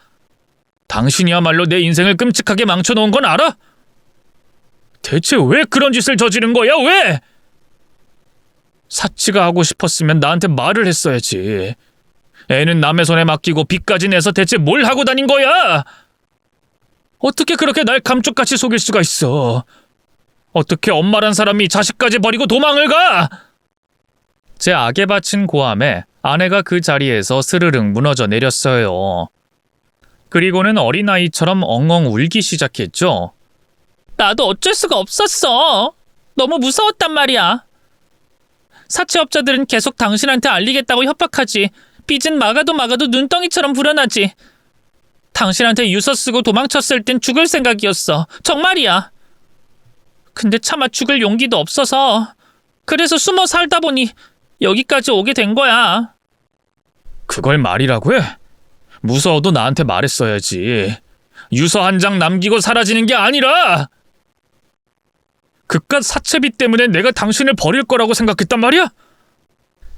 당신이야말로 내 인생을 끔찍하게 망쳐놓은 건 알아? 대체 왜 그런 짓을 저지른 거야, 왜? 사치가 하고 싶었으면 나한테 말을 했어야지. 애는 남의 손에 맡기고 빚까지 내서 대체 뭘 하고 다닌 거야? 어떻게 그렇게 날 감쪽같이 속일 수가 있어? 어떻게 엄마란 사람이 자식까지 버리고 도망을 가? 제 악에 바친 고함에 아내가 그 자리에서 스르륵 무너져 내렸어요. 그리고는 어린아이처럼 엉엉 울기 시작했죠. 나도 어쩔 수가 없었어. 너무 무서웠단 말이야. 사채업자들은 계속 당신한테 알리겠다고 협박하지. 빚은 막아도 눈덩이처럼 불어나지. 당신한테 유서 쓰고 도망쳤을 땐 죽을 생각이었어. 정말이야. 근데 차마 죽을 용기도 없어서 그래서 숨어 살다 보니 여기까지 오게 된 거야. 그걸 말이라고 해? 무서워도 나한테 말했어야지. 유서 한 장 남기고 사라지는 게 아니라 그깟 사채비 때문에 내가 당신을 버릴 거라고 생각했단 말이야?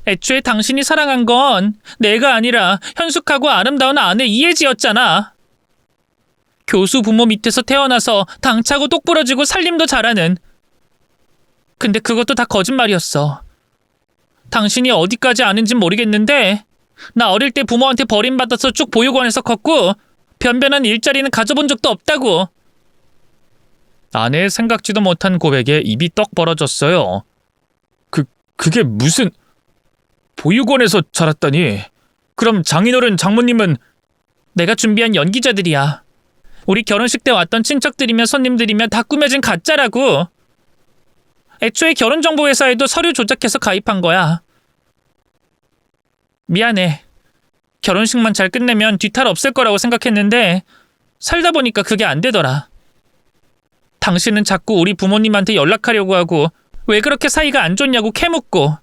애초에 당신이 사랑한 건 내가 아니라 현숙하고 아름다운 아내 이혜지였잖아. 교수 부모 밑에서 태어나서 당차고 똑부러지고 살림도 잘하는. 근데 그것도 다 거짓말이었어. 당신이 어디까지 아는진 모르겠는데 나 어릴 때 부모한테 버림받아서 쭉 보육원에서 컸고 변변한 일자리는 가져본 적도 없다고. 아내의 생각지도 못한 고백에 입이 떡 벌어졌어요. 그게 무슨... 보육원에서 자랐다니. 그럼 장인어른 장모님은... 내가 준비한 연기자들이야. 우리 결혼식 때 왔던 친척들이며 손님들이며 다 꾸며진 가짜라고. 애초에 결혼정보회사에도 서류 조작해서 가입한 거야. 미안해. 결혼식만 잘 끝내면 뒤탈 없을 거라고 생각했는데 살다 보니까 그게 안 되더라. 당신은 자꾸 우리 부모님한테 연락하려고 하고 왜 그렇게 사이가 안 좋냐고 캐묻고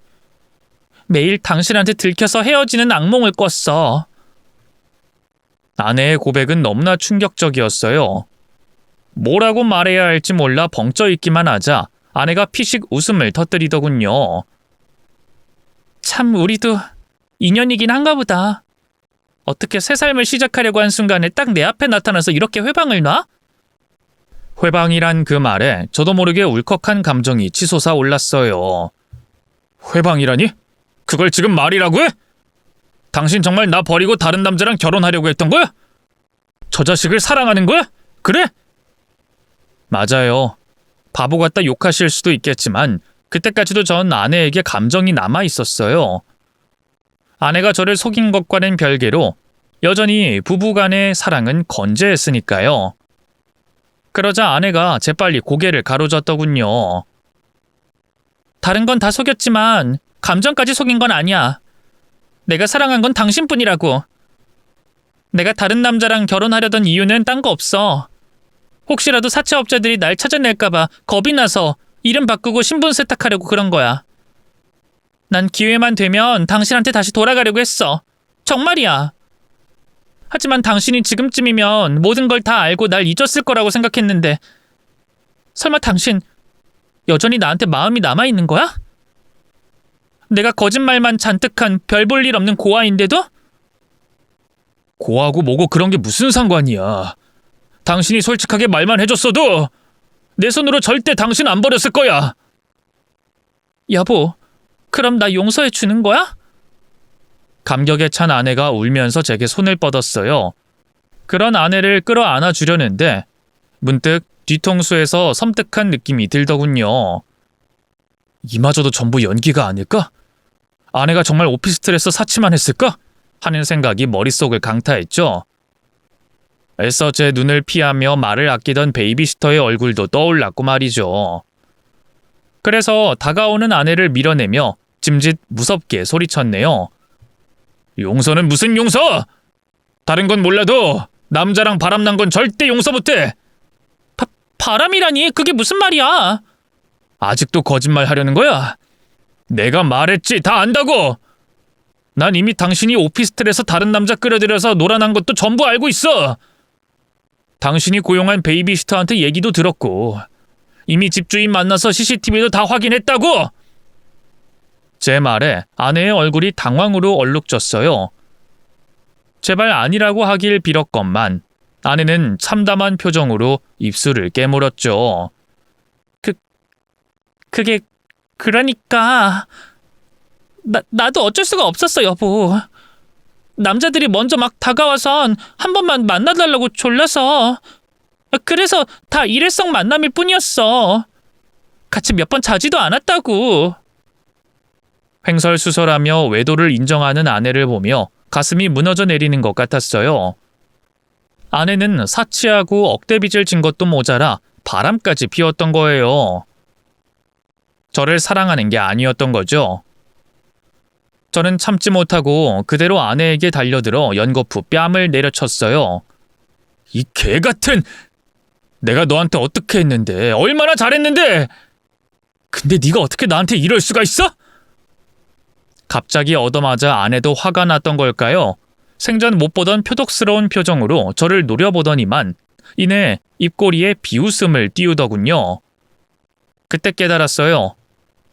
매일 당신한테 들켜서 헤어지는 악몽을 꿨어. 아내의 고백은 너무나 충격적이었어요. 뭐라고 말해야 할지 몰라 벙쪄 있기만 하자 아내가 피식 웃음을 터뜨리더군요. 참 우리도 인연이긴 한가 보다. 어떻게 새 삶을 시작하려고 한 순간에 딱 내 앞에 나타나서 이렇게 회방을 놔? 회방이란 그 말에 저도 모르게 울컥한 감정이 치솟아 올랐어요. 회방이라니? 그걸 지금 말이라고 해? 당신 정말 나 버리고 다른 남자랑 결혼하려고 했던 거야? 저 자식을 사랑하는 거야? 그래? 맞아요. 바보 같다 욕하실 수도 있겠지만 그때까지도 전 아내에게 감정이 남아 있었어요. 아내가 저를 속인 것과는 별개로 여전히 부부간의 사랑은 건재했으니까요. 그러자 아내가 재빨리 고개를 가로젓더군요. 다른 건 다 속였지만 감정까지 속인 건 아니야. 내가 사랑한 건 당신뿐이라고. 내가 다른 남자랑 결혼하려던 이유는 딴 거 없어. 혹시라도 사채업자들이 날 찾아낼까봐 겁이 나서 이름 바꾸고 신분 세탁하려고 그런 거야. 난 기회만 되면 당신한테 다시 돌아가려고 했어. 정말이야. 하지만 당신이 지금쯤이면 모든 걸 다 알고 날 잊었을 거라고 생각했는데 설마 당신 여전히 나한테 마음이 남아있는 거야? 내가 거짓말만 잔뜩한 별 볼 일 없는 고아인데도? 고아고 뭐고 그런 게 무슨 상관이야. 당신이 솔직하게 말만 해줬어도 내 손으로 절대 당신 안 버렸을 거야. 여보, 그럼 나 용서해 주는 거야? 감격에 찬 아내가 울면서 제게 손을 뻗었어요. 그런 아내를 끌어안아 주려는데 문득 뒤통수에서 섬뜩한 느낌이 들더군요. 이마저도 전부 연기가 아닐까? 아내가 정말 오피스텔에서 사치만 했을까? 하는 생각이 머릿속을 강타했죠. 애써 제 눈을 피하며 말을 아끼던 베이비시터의 얼굴도 떠올랐고 말이죠. 그래서 다가오는 아내를 밀어내며 짐짓 무섭게 소리쳤네요. 용서는 무슨 용서! 다른 건 몰라도 남자랑 바람난 건 절대 용서 못해! 바람이라니? 그게 무슨 말이야? 아직도 거짓말 하려는 거야? 내가 말했지, 다 안다고! 난 이미 당신이 오피스텔에서 다른 남자 끌어들여서 놀아난 것도 전부 알고 있어! 당신이 고용한 베이비시터한테 얘기도 들었고 이미 집주인 만나서 CCTV도 다 확인했다고! 제 말에 아내의 얼굴이 당황으로 얼룩졌어요. 제발 아니라고 하길 빌었건만 아내는 참담한 표정으로 입술을 깨물었죠. 그게 그러니까 나도 어쩔 수가 없었어, 여보. 남자들이 먼저 막 다가와선 한 번만 만나달라고 졸라서. 그래서 다 일회성 만남일 뿐이었어. 같이 몇 번 자지도 않았다고. 횡설수설하며 외도를 인정하는 아내를 보며 가슴이 무너져 내리는 것 같았어요. 아내는 사치하고 억대빚을 진 것도 모자라 바람까지 피웠던 거예요. 저를 사랑하는 게 아니었던 거죠. 저는 참지 못하고 그대로 아내에게 달려들어 연거푸 뺨을 내려쳤어요. 이 개같은! 내가 너한테 어떻게 했는데, 얼마나 잘했는데! 근데 네가 어떻게 나한테 이럴 수가 있어? 갑자기 얻어맞아 아내도 화가 났던 걸까요? 생전 못 보던 표독스러운 표정으로 저를 노려보더니만 이내 입꼬리에 비웃음을 띄우더군요. 그때 깨달았어요.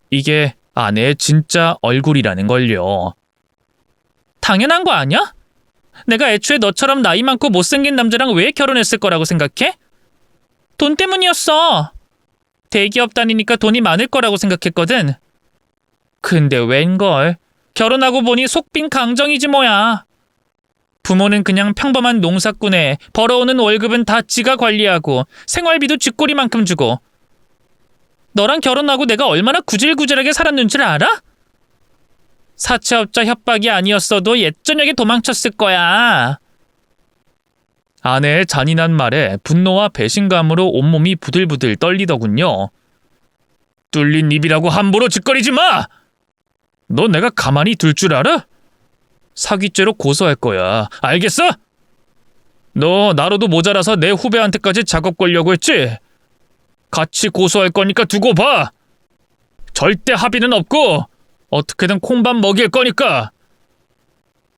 이게 아내의 진짜 얼굴이라는 걸요. 당연한 거 아니야? 내가 애초에 너처럼 나이 많고 못생긴 남자랑 왜 결혼했을 거라고 생각해? 돈 때문이었어. 대기업 다니니까 돈이 많을 거라고 생각했거든. 근데 웬걸. 결혼하고 보니 속빈 강정이지 뭐야. 부모는 그냥 평범한 농사꾼에 벌어오는 월급은 다 지가 관리하고 생활비도 쥐꼬리만큼 주고. 너랑 결혼하고 내가 얼마나 구질구질하게 살았는 줄 알아? 사채업자 협박이 아니었어도 옛저녁에 도망쳤을 거야. 아내의 잔인한 말에 분노와 배신감으로 온몸이 부들부들 떨리더군요. 뚫린 입이라고 함부로 짓거리지 마! 너 내가 가만히 둘 줄 알아? 사기죄로 고소할 거야. 알겠어? 너 나로도 모자라서 내 후배한테까지 작업 걸려고 했지? 같이 고소할 거니까 두고 봐. 절대 합의는 없고 어떻게든 콩밥 먹일 거니까.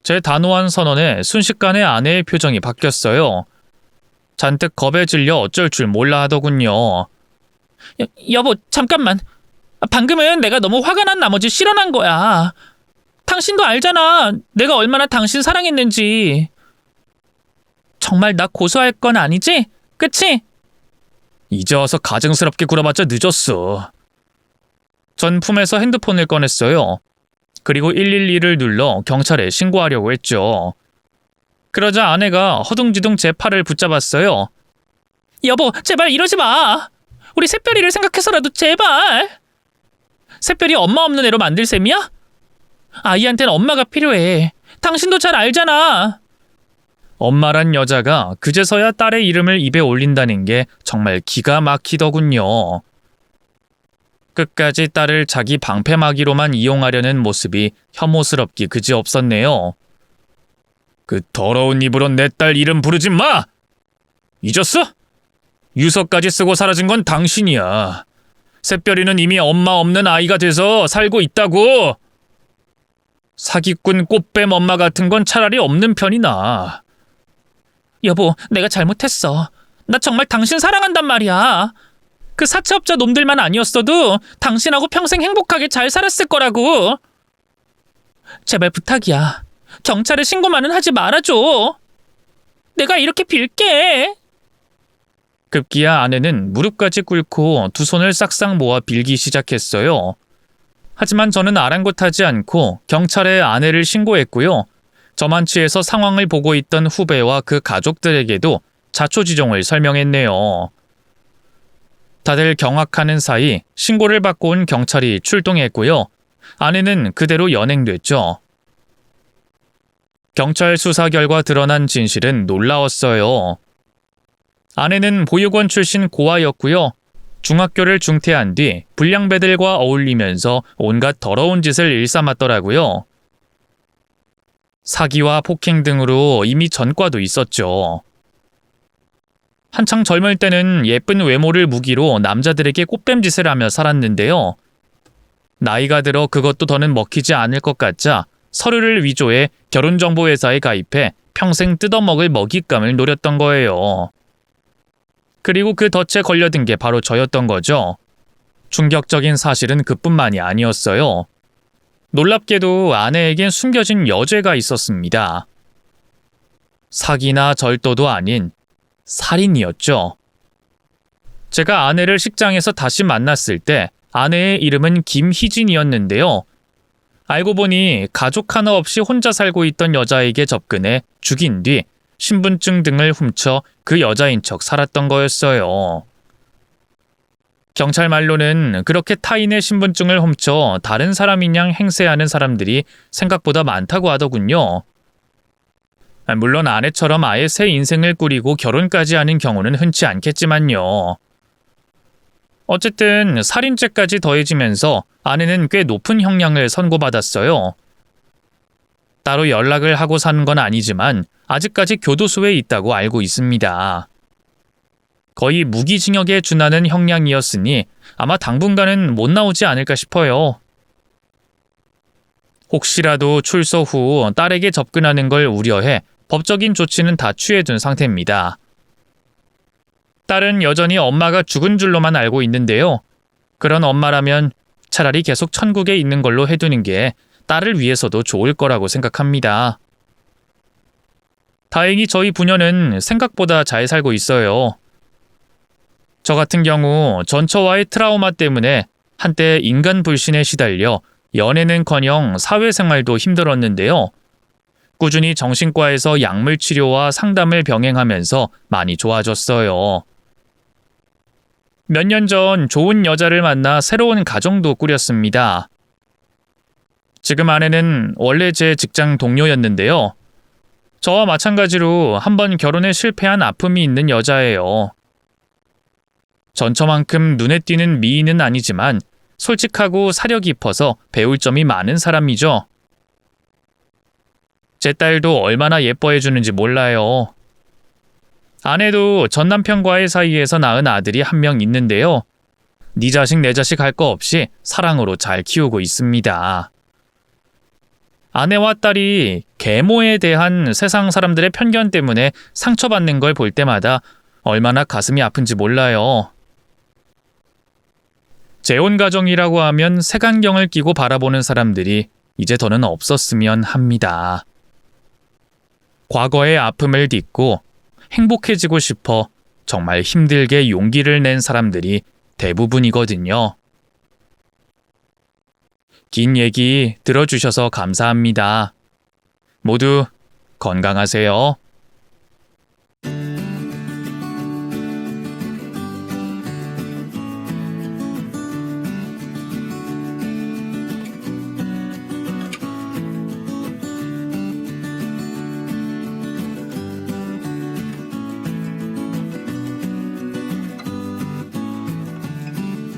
제 단호한 선언에 순식간에 아내의 표정이 바뀌었어요. 잔뜩 겁에 질려 어쩔 줄 몰라 하더군요. 여보, 잠깐만. 방금은 내가 너무 화가 난 나머지 실언한 거야. 당신도 알잖아. 내가 얼마나 당신 사랑했는지. 정말 나 고소할 건 아니지? 그치? 이제 와서 가증스럽게 굴어봤자 늦었어. 전 품에서 핸드폰을 꺼냈어요. 그리고 112를 눌러 경찰에 신고하려고 했죠. 그러자 아내가 허둥지둥 제 팔을 붙잡았어요. 여보, 제발 이러지 마. 우리 샛별이를 생각해서라도 제발. 샛별이 엄마 없는 애로 만들 셈이야? 아이한텐 엄마가 필요해. 당신도 잘 알잖아. 엄마란 여자가 그제서야 딸의 이름을 입에 올린다는 게 정말 기가 막히더군요. 끝까지 딸을 자기 방패막이로만 이용하려는 모습이 혐오스럽기 그지없었네요. 그 더러운 입으로 내 딸 이름 부르지 마! 잊었어? 유서까지 쓰고 사라진 건 당신이야. 샛별이는 이미 엄마 없는 아이가 돼서 살고 있다고. 사기꾼 꽃뱀 엄마 같은 건 차라리 없는 편이 나아. 여보, 내가 잘못했어. 나 정말 당신 사랑한단 말이야. 그 사채업자 놈들만 아니었어도 당신하고 평생 행복하게 잘 살았을 거라고. 제발 부탁이야. 경찰에 신고만은 하지 말아줘. 내가 이렇게 빌게. 급기야 아내는 무릎까지 꿇고 두 손을 싹싹 모아 빌기 시작했어요. 하지만 저는 아랑곳하지 않고 경찰에 아내를 신고했고요. 저만 취해서 상황을 보고 있던 후배와 그 가족들에게도 자초지종을 설명했네요. 다들 경악하는 사이 신고를 받고 온 경찰이 출동했고요. 아내는 그대로 연행됐죠. 경찰 수사 결과 드러난 진실은 놀라웠어요. 아내는 보육원 출신 고아였고요. 중학교를 중퇴한 뒤 불량배들과 어울리면서 온갖 더러운 짓을 일삼았더라고요. 사기와 폭행 등으로 이미 전과도 있었죠. 한창 젊을 때는 예쁜 외모를 무기로 남자들에게 꽃뱀짓을 하며 살았는데요. 나이가 들어 그것도 더는 먹히지 않을 것 같자 서류를 위조해 결혼정보회사에 가입해 평생 뜯어먹을 먹잇감을 노렸던 거예요. 그리고 그 덫에 걸려든 게 바로 저였던 거죠. 충격적인 사실은 그뿐만이 아니었어요. 놀랍게도 아내에겐 숨겨진 여죄가 있었습니다. 사기나 절도도 아닌 살인이었죠. 제가 아내를 식장에서 다시 만났을 때 아내의 이름은 김희진이었는데요. 알고 보니 가족 하나 없이 혼자 살고 있던 여자에게 접근해 죽인 뒤 신분증 등을 훔쳐 그 여자인 척 살았던 거였어요. 경찰 말로는 그렇게 타인의 신분증을 훔쳐 다른 사람인 양 행세하는 사람들이 생각보다 많다고 하더군요. 물론 아내처럼 아예 새 인생을 꾸리고 결혼까지 하는 경우는 흔치 않겠지만요. 어쨌든 살인죄까지 더해지면서 아내는 꽤 높은 형량을 선고받았어요. 따로 연락을 하고 사는 건 아니지만 아직까지 교도소에 있다고 알고 있습니다. 거의 무기징역에 준하는 형량이었으니 아마 당분간은 못 나오지 않을까 싶어요. 혹시라도 출소 후 딸에게 접근하는 걸 우려해 법적인 조치는 다 취해둔 상태입니다. 딸은 여전히 엄마가 죽은 줄로만 알고 있는데요. 그런 엄마라면 차라리 계속 천국에 있는 걸로 해두는 게 딸을 위해서도 좋을 거라고 생각합니다. 다행히 저희 부녀는 생각보다 잘 살고 있어요. 저 같은 경우 전처와의 트라우마 때문에 한때 인간 불신에 시달려 연애는커녕 사회생활도 힘들었는데요. 꾸준히 정신과에서 약물 치료와 상담을 병행하면서 많이 좋아졌어요. 몇 년 전 좋은 여자를 만나 새로운 가정도 꾸렸습니다. 지금 아내는 원래 제 직장 동료였는데요. 저와 마찬가지로 한번 결혼에 실패한 아픔이 있는 여자예요. 전처만큼 눈에 띄는 미인은 아니지만 솔직하고 사려 깊어서 배울 점이 많은 사람이죠. 제 딸도 얼마나 예뻐해 주는지 몰라요. 아내도 전 남편과의 사이에서 낳은 아들이 한 명 있는데요. 네 자식 내 자식 할 거 없이 사랑으로 잘 키우고 있습니다. 아내와 딸이 계모에 대한 세상 사람들의 편견 때문에 상처받는 걸 볼 때마다 얼마나 가슴이 아픈지 몰라요. 재혼 가정이라고 하면 색안경을 끼고 바라보는 사람들이 이제 더는 없었으면 합니다. 과거의 아픔을 딛고 행복해지고 싶어 정말 힘들게 용기를 낸 사람들이 대부분이거든요. 긴 얘기 들어주셔서 감사합니다. 모두 건강하세요.